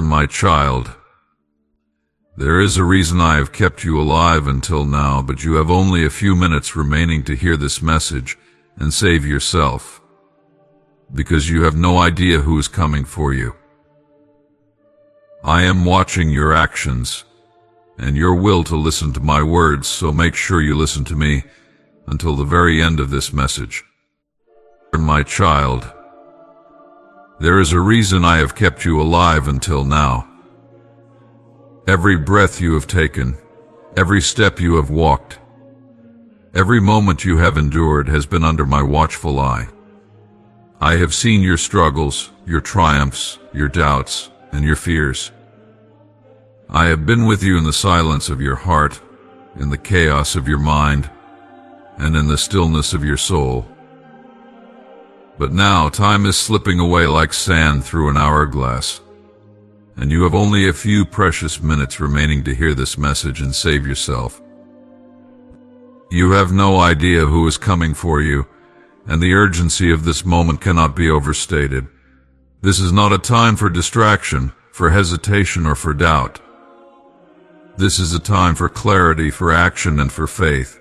My child, there is a reason I have kept you alive until now, but you have only a few minutes remaining to hear this message and save yourself, because you have no idea who is coming for you. I am watching your actions and your will to listen to my words, so make sure you listen to me until the very end of this message. My child, there is a reason I have kept you alive until now. Every breath you have taken, every step you have walked, every moment you have endured has been under my watchful eye. I have seen your struggles, your triumphs, your doubts, and your fears. I have been with you in the silence of your heart, in the chaos of your mind, and in the stillness of your soul. But now time is slipping away like sand through an hourglass, and you have only a few precious minutes remaining to hear this message and save yourself. You have no idea who is coming for you, and the urgency of this moment cannot be overstated. This is not a time for distraction, for hesitation, or for doubt. This is a time for clarity, for action, and for faith.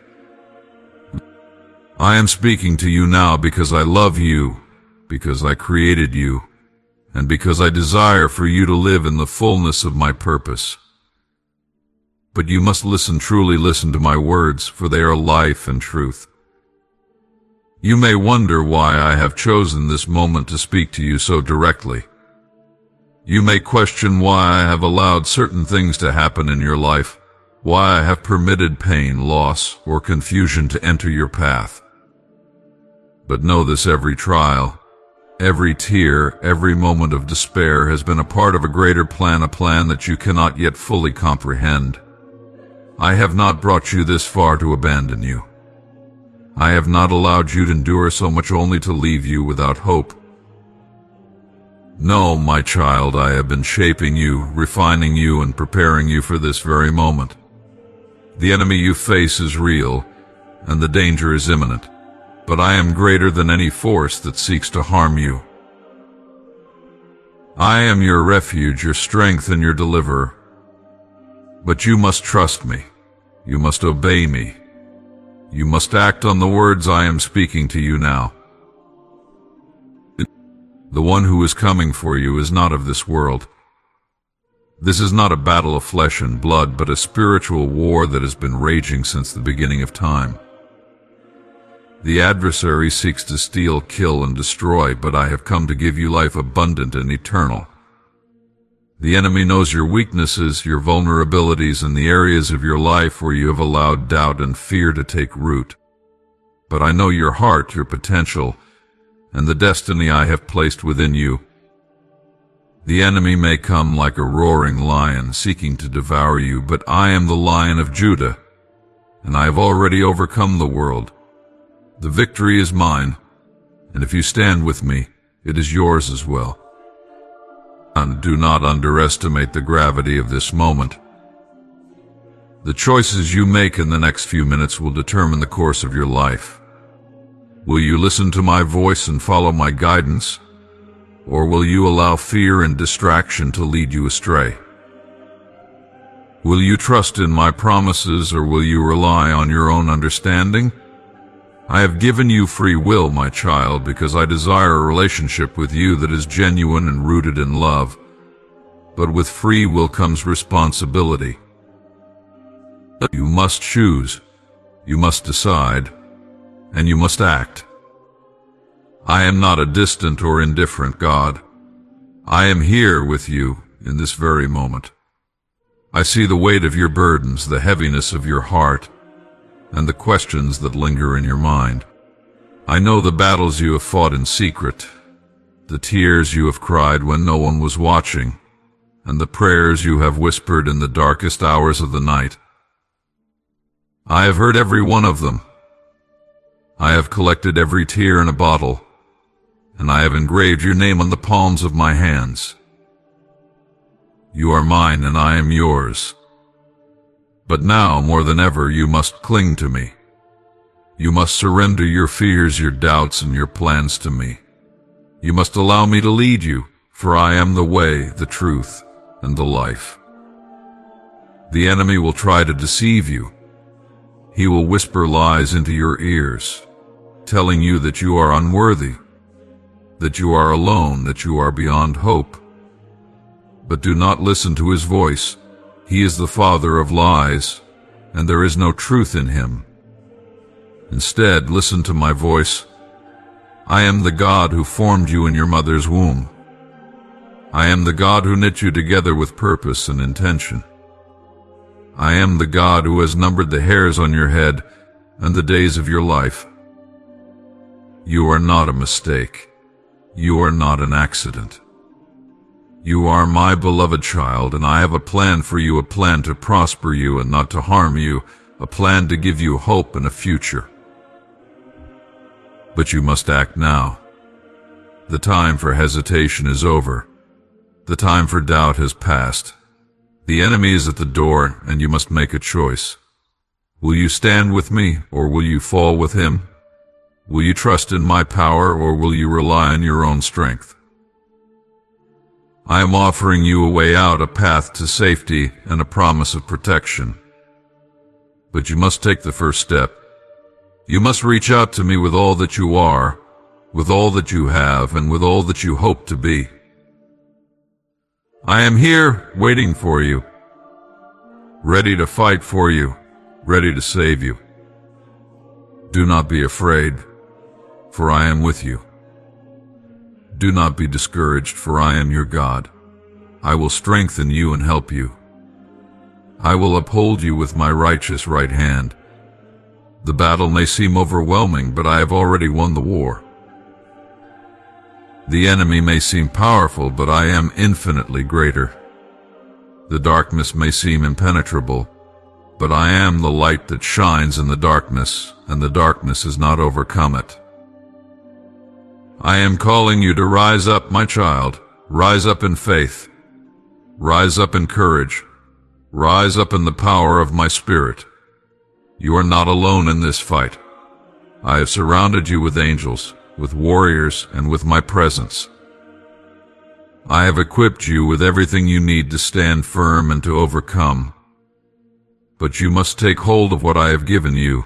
I am speaking to you now because I love you, because I created you, and because I desire for you to live in the fullness of my purpose. But you must truly listen to my words, for they are life and truth. You may wonder why I have chosen this moment to speak to you so directly. You may question why I have allowed certain things to happen in your life, why I have permitted pain, loss, or confusion to enter your path. But know this: every trial, every tear, every moment of despair has been a part of a greater plan, a plan that you cannot yet fully comprehend. I have not brought you this far to abandon you. I have not allowed you to endure so much only to leave you without hope. No, my child, I have been shaping you, refining you, and preparing you for this very moment. The enemy you face is real, and the danger is imminent, but I am greater than any force that seeks to harm you. I am your refuge, your strength, and your deliverer. But you must trust me. You must obey me. You must act on the words I am speaking to you now. The one who is coming for you is not of this world. This is not a battle of flesh and blood, but a spiritual war that has been raging since the beginning of time. The adversary seeks to steal, kill, and destroy, but I have come to give you life abundant and eternal. The enemy knows your weaknesses, your vulnerabilities, and the areas of your life where you have allowed doubt and fear to take root. But I know your heart, your potential, and the destiny I have placed within you. The enemy may come like a roaring lion seeking to devour you, but I am the Lion of Judah, and I have already overcome the world. The victory is mine, and if you stand with me, it is yours as well. And do not underestimate the gravity of this moment. The choices you make in the next few minutes will determine the course of your life. Will you listen to my voice and follow my guidance, or will you allow fear and distraction to lead you astray? Will you trust in my promises, or will you rely on your own understanding? I have given you free will, my child, because I desire a relationship with you that is genuine and rooted in love. But with free will comes responsibility. You must choose, you must decide, and you must act. I am not a distant or indifferent God. I am here with you in this very moment. I see the weight of your burdens, the heaviness of your heart, and the questions that linger in your mind. I know the battles you have fought in secret, the tears you have cried when no one was watching, and the prayers you have whispered in the darkest hours of the night. I have heard every one of them. I have collected every tear in a bottle, and I have engraved your name on the palms of my hands. You are mine, and I am yours. But now, more than ever, you must cling to me. You must surrender your fears, your doubts, and your plans to me. You must allow me to lead you, for I am the way, the truth, and the life. The enemy will try to deceive you. He will whisper lies into your ears, telling you that you are unworthy, that you are alone, that you are beyond hope. But do not listen to his voice. He is the father of lies, and there is no truth in him. Instead, listen to my voice. I am the God who formed you in your mother's womb. I am the God who knit you together with purpose and intention. I am the God who has numbered the hairs on your head and the days of your life. You are not a mistake. You are not an accident. You are my beloved child, and I have a plan for you, a plan to prosper you and not to harm you, a plan to give you hope and a future. But you must act now. The time for hesitation is over. The time for doubt has passed. The enemy is at the door, and you must make a choice. Will you stand with me, or will you fall with him? Will you trust in my power, or will you rely on your own strength? I am offering you a way out, a path to safety, and a promise of protection. But you must take the first step. You must reach out to me with all that you are, with all that you have, and with all that you hope to be. I am here, waiting for you, ready to fight for you, ready to save you. Do not be afraid, for I am with you. Do not be discouraged, for I am your God. I will strengthen you and help you. I will uphold you with my righteous right hand. The battle may seem overwhelming, but I have already won the war. The enemy may seem powerful, but I am infinitely greater. The darkness may seem impenetrable, but I am the light that shines in the darkness, and the darkness has not overcome it. I am calling you to rise up, my child. Rise up in faith. Rise up in courage. Rise up in the power of my Spirit. You are not alone in this fight. I have surrounded you with angels, with warriors, and with my presence. I have equipped you with everything you need to stand firm and to overcome. But you must take hold of what I have given you.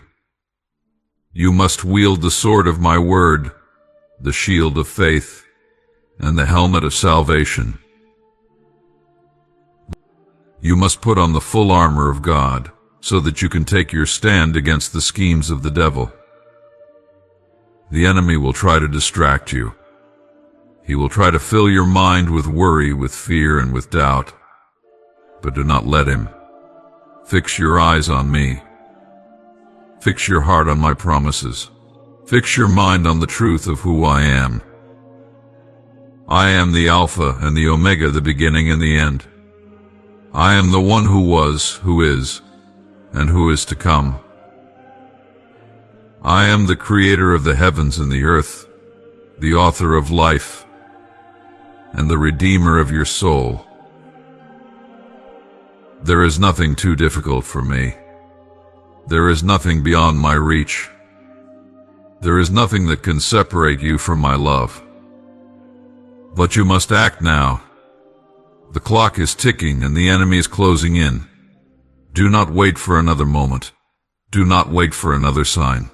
You must wield the sword of my word, the shield of faith, and the helmet of salvation. You must put on the full armor of God, so that you can take your stand against the schemes of the devil. The enemy will try to distract you. He will try to fill your mind with worry, with fear, and with doubt. But do not let him. Fix your eyes on me. Fix your heart on my promises. Fix your mind on the truth of who I am. I am the Alpha and the Omega, the beginning and the end. I am the one who was, who is, and who is to come. I am the creator of the heavens and the earth, the author of life, and the redeemer of your soul. There is nothing too difficult for me. There is nothing beyond my reach. There is nothing that can separate you from my love. But you must act now. The clock is ticking and the enemy is closing in. Do not wait for another moment. Do not wait for another sign.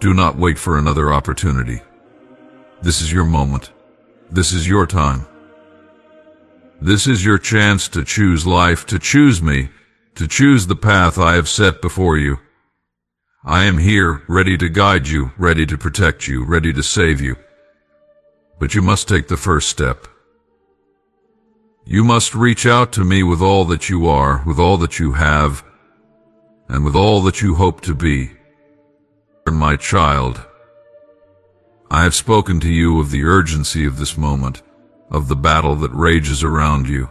Do not wait for another opportunity. This is your moment. This is your time. This is your chance to choose life, to choose me, to choose the path I have set before you. I am here, ready to guide you, ready to protect you, ready to save you. But you must take the first step. You must reach out to me with all that you are, with all that you have, and with all that you hope to be. My child, I have spoken to you of the urgency of this moment, of the battle that rages around you,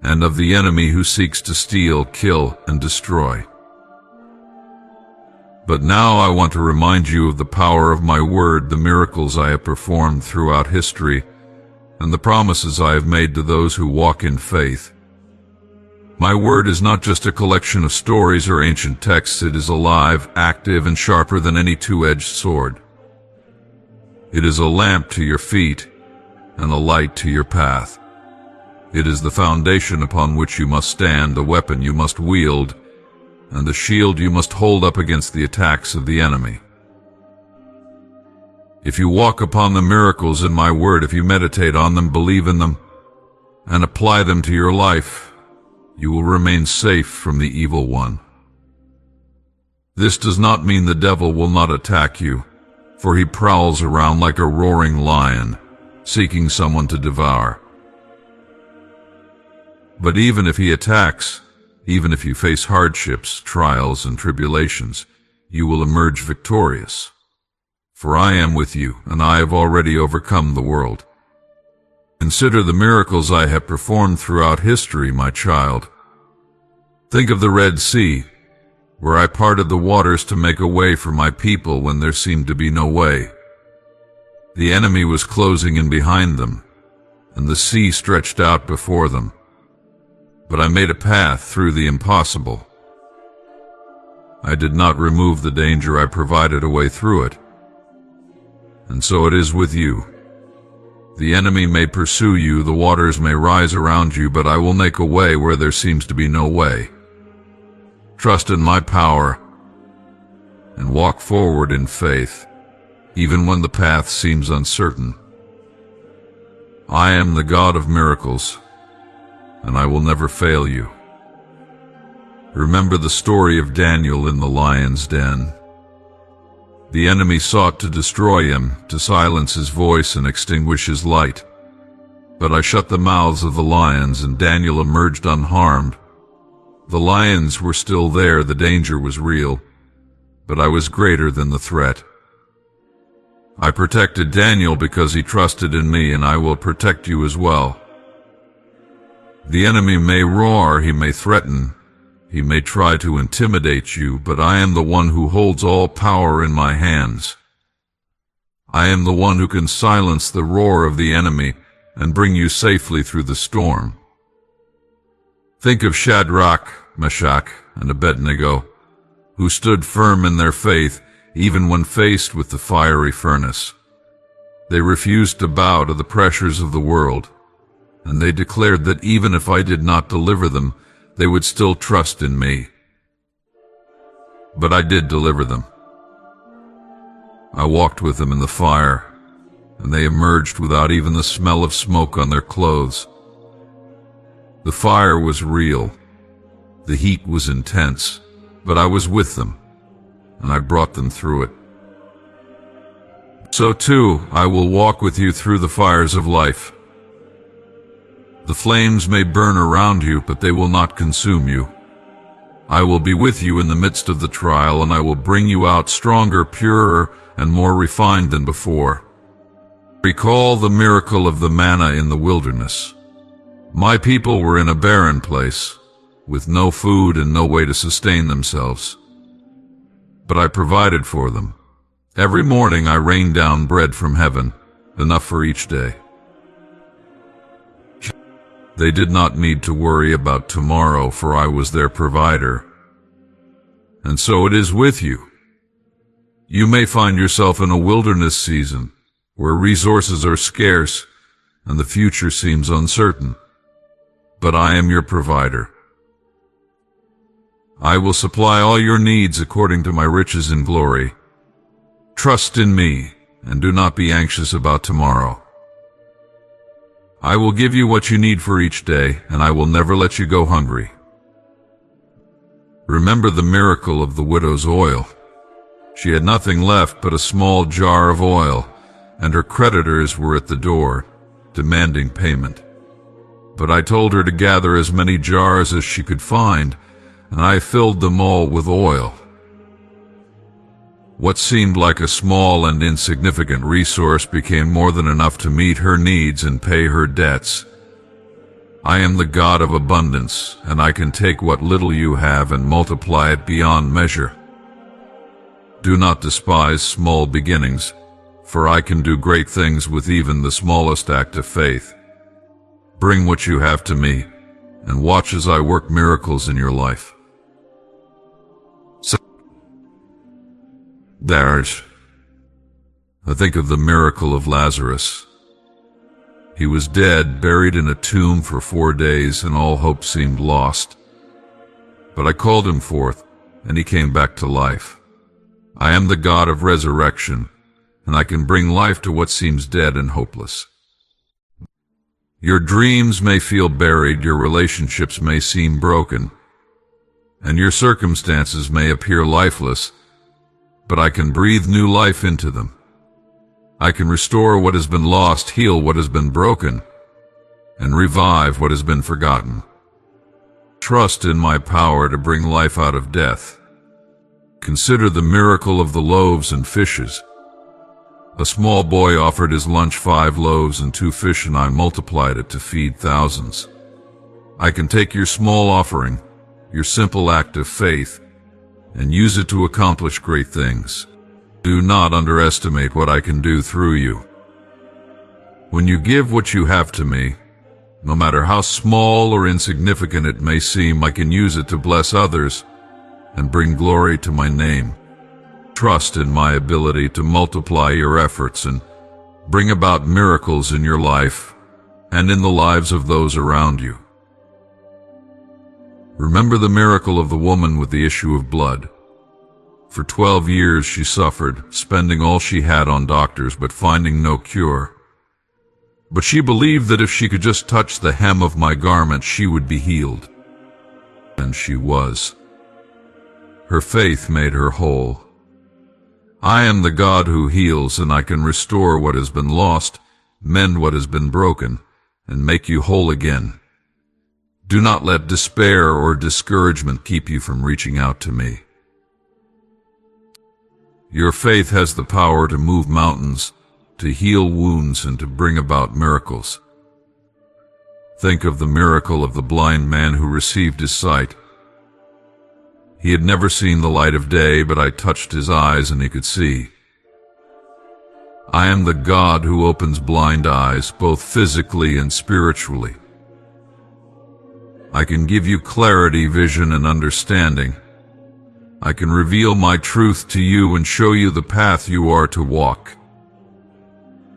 and of the enemy who seeks to steal, kill, and destroy. But now I want to remind you of the power of my word, the miracles I have performed throughout history, and the promises I have made to those who walk in faith. My word is not just a collection of stories or ancient texts. It is alive, active, and sharper than any two-edged sword. It is a lamp to your feet and a light to your path. It is the foundation upon which you must stand, the weapon you must wield, and the shield you must hold up against the attacks of the enemy. If you walk upon the miracles in my word, if you meditate on them, believe in them, and apply them to your life, you will remain safe from the evil one. This does not mean the devil will not attack you, for he prowls around like a roaring lion, seeking someone to devour. But even if he attacks, even if you face hardships, trials, and tribulations, you will emerge victorious. For I am with you, and I have already overcome the world. Consider the miracles I have performed throughout history, my child. Think of the Red Sea, where I parted the waters to make a way for my people when there seemed to be no way. The enemy was closing in behind them, and the sea stretched out before them. But I made a path through the impossible. I did not remove the danger, I provided a way through it. And so it is with you. The enemy may pursue you, the waters may rise around you, but I will make a way where there seems to be no way. Trust in my power and walk forward in faith, even when the path seems uncertain. I am the God of miracles, and I will never fail you. Remember the story of Daniel in the lion's den. The enemy sought to destroy him, to silence his voice and extinguish his light. But I shut the mouths of the lions, and Daniel emerged unharmed. The lions were still there, the danger was real, but I was greater than the threat. I protected Daniel because he trusted in me, and I will protect you as well. The enemy may roar, he may threaten, he may try to intimidate you, but I am the one who holds all power in my hands. I am the one who can silence the roar of the enemy and bring you safely through the storm. Think of Shadrach, Meshach, and Abednego, who stood firm in their faith even when faced with the fiery furnace. They refused to bow to the pressures of the world, and they declared that even if I did not deliver them, they would still trust in me. But I did deliver them. I walked with them in the fire, and they emerged without even the smell of smoke on their clothes. The fire was real. The heat was intense, but I was with them, and I brought them through it. So too, I will walk with you through the fires of life. The flames may burn around you, but they will not consume you. I will be with you in the midst of the trial, and I will bring you out stronger, purer, and more refined than before. Recall the miracle of the manna in the wilderness. My people were in a barren place, with no food and no way to sustain themselves. But I provided for them. Every morning I rained down bread from heaven, enough for each day. They did not need to worry about tomorrow, for I was their provider. And so it is with you. You may find yourself in a wilderness season, where resources are scarce and the future seems uncertain. But I am your provider. I will supply all your needs according to my riches in glory. Trust in me, and do not be anxious about tomorrow. I will give you what you need for each day, and I will never let you go hungry. Remember the miracle of the widow's oil. She had nothing left but a small jar of oil, and her creditors were at the door, demanding payment. But I told her to gather as many jars as she could find, and I filled them all with oil. What seemed like a small and insignificant resource became more than enough to meet her needs and pay her debts. I am the God of abundance, and I can take what little you have and multiply it beyond measure. Do not despise small beginnings, for I can do great things with even the smallest act of faith. Bring what you have to me, and watch as I work miracles in your life. I think of the miracle of Lazarus. He was dead, buried in a tomb for 4 days, and all hope seemed lost. But I called him forth, and he came back to life. I am the God of resurrection, and I can bring life to what seems dead and hopeless. Your dreams may feel buried, your relationships may seem broken, and your circumstances may appear lifeless, but I can breathe new life into them. I can restore what has been lost, heal what has been broken, and revive what has been forgotten. Trust in my power to bring life out of death. Consider the miracle of the loaves and fishes. A small boy offered his lunch 5 loaves and 2 fish, and I multiplied it to feed thousands. I can take your small offering, your simple act of faith, and use it to accomplish great things. Do not underestimate what I can do through you. When you give what you have to me, no matter how small or insignificant it may seem, I can use it to bless others and bring glory to my name. Trust in my ability to multiply your efforts and bring about miracles in your life and in the lives of those around you. Remember the miracle of the woman with the issue of blood. For 12 years she suffered, spending all she had on doctors but finding no cure. But she believed that if she could just touch the hem of my garment, she would be healed. And she was. Her faith made her whole. I am the God who heals, and I can restore what has been lost, mend what has been broken, and make you whole again. Do not let despair or discouragement keep you from reaching out to me. Your faith has the power to move mountains, to heal wounds, and to bring about miracles. Think of the miracle of the blind man who received his sight. He had never seen the light of day, but I touched his eyes and he could see. I am the God who opens blind eyes, both physically and spiritually. I can give you clarity, vision, and understanding. I can reveal my truth to you and show you the path you are to walk.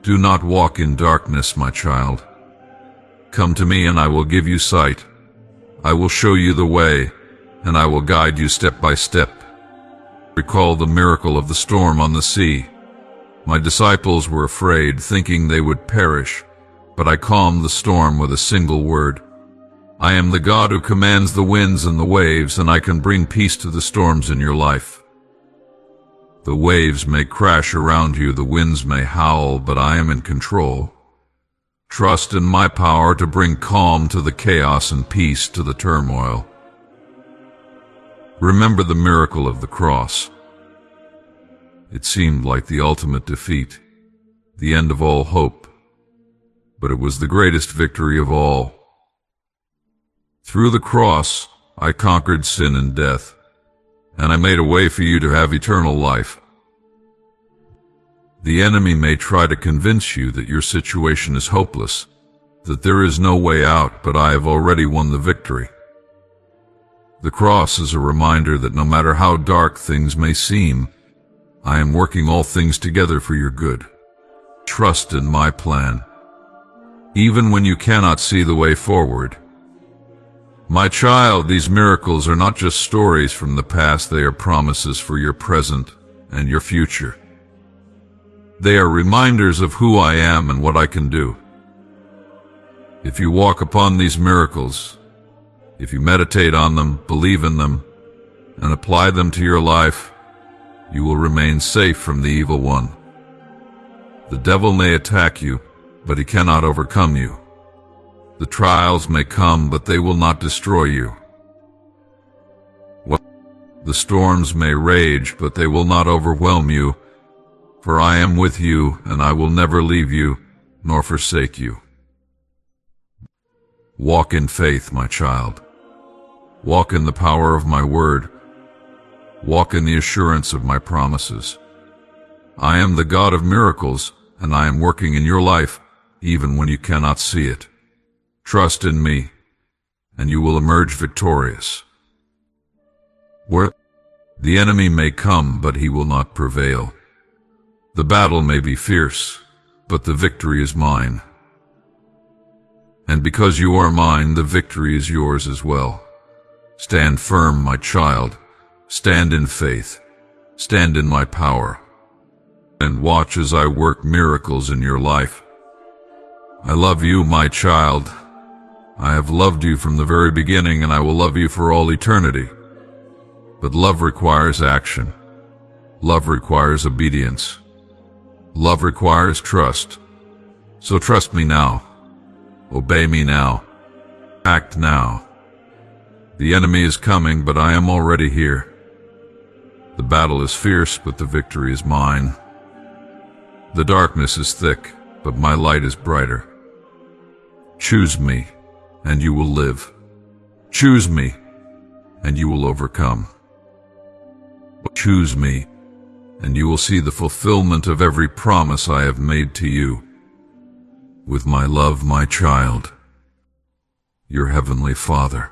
Do not walk in darkness, my child. Come to me and I will give you sight. I will show you the way, and I will guide you step by step. Recall the miracle of the storm on the sea. My disciples were afraid, thinking they would perish, but I calmed the storm with a single word. I am the God who commands the winds and the waves, and I can bring peace to the storms in your life. The waves may crash around you, the winds may howl, but I am in control. Trust in my power to bring calm to the chaos and peace to the turmoil. Remember the miracle of the cross. It seemed like the ultimate defeat, the end of all hope, but it was the greatest victory of all. Through the cross, I conquered sin and death, and I made a way for you to have eternal life. The enemy may try to convince you that your situation is hopeless, that there is no way out, but I have already won the victory. The cross is a reminder that no matter how dark things may seem, I am working all things together for your good. Trust in my plan, even when you cannot see the way forward. My child, these miracles are not just stories from the past, they are promises for your present and your future. They are reminders of who I am and what I can do. If you walk upon these miracles, if you meditate on them, believe in them, and apply them to your life, you will remain safe from the evil one. The devil may attack you, but he cannot overcome you. The trials may come, but they will not destroy you. The storms may rage, but they will not overwhelm you, for I am with you, and I will never leave you nor forsake you. Walk in faith, my child. Walk in the power of my word. Walk in the assurance of my promises. I am the God of miracles, and I am working in your life, even when you cannot see it. Trust in me, and you will emerge victorious. Where the enemy may come, but he will not prevail. The battle may be fierce, but the victory is mine. And because you are mine, the victory is yours as well. Stand firm, my child. Stand in faith. Stand in my power. And watch as I work miracles in your life. I love you, my child. I have loved you from the very beginning, and I will love you for all eternity. But love requires action. Love requires obedience. Love requires trust. So trust me now. Obey me now. Act now. The enemy is coming, but I am already here. The battle is fierce, but the victory is mine. The darkness is thick, but my light is brighter. Choose me, and you will live. Choose me, and you will overcome. Choose me, and you will see the fulfillment of every promise I have made to you. With my love, my child, your heavenly Father.